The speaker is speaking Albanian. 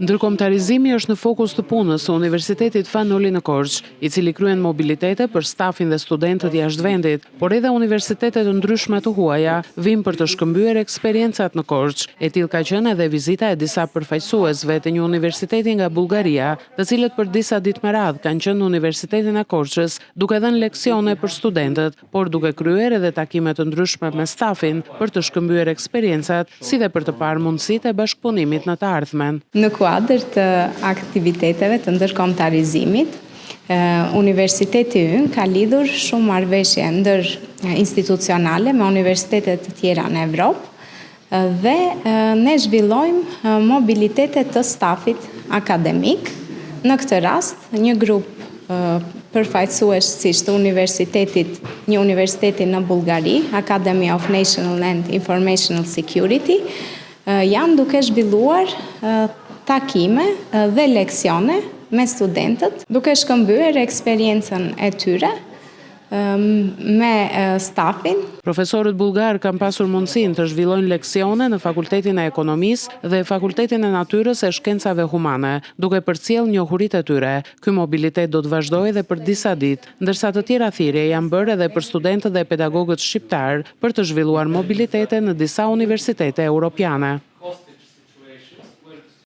Ndërkombëtarizimi është në fokus të punës së Universitetit Fanoli në Korçë, i cili kryen mobilitete për stafin dhe studentët jashtë vendit, por edhe universitete të ndryshme të huaja vijnë për të shkëmbyer eksperiencat në Korçë. E tillë ka qenë edhe vizita e disa përfaqësuesve të një universiteti nga Bullgaria, të cilët për disa ditë me radhë kanë qenë në Universitetin e Korçës, duke dhënë leksione për studentët, por duke kryer edhe takime të ndryshme me stafin për të shkëmbyer eksperiencat, si dhe për të parë mundësitë e bashkëpunimit në të ardhmen. Në kuadër të aktiviteteve të ndërkombëtarizimit, Universiteti ynë ka lidhur shumë marrëveshje ndër-institucionale me universitetet të tjera në Evropë dhe ne zhvillojmë mobilitete të stafit akademik. Në këtë rast, një grup përfaqësuesish të universitetit, një universiteti në Bullgari, Academy of National and Informational Security, janë duke zhvilluar takime dhe leksione me studentët, duke shkëmbyer eksperiencën e tyre me stafin. Profesorët bullgar kanë pasur mundësinë të zhvillojnë leksione në Fakultetin e Ekonomisë dhe Fakultetin e Natyrës e Shkencave Humane, duke përcjellë njohuritë e tyre. Ky mobilitet do të vazhdojë edhe për disa ditë, ndërsa të tjera thirrje janë bërë edhe për studentët dhe pedagogët shqiptar për të zhvilluar mobilitete në disa universitete europiane.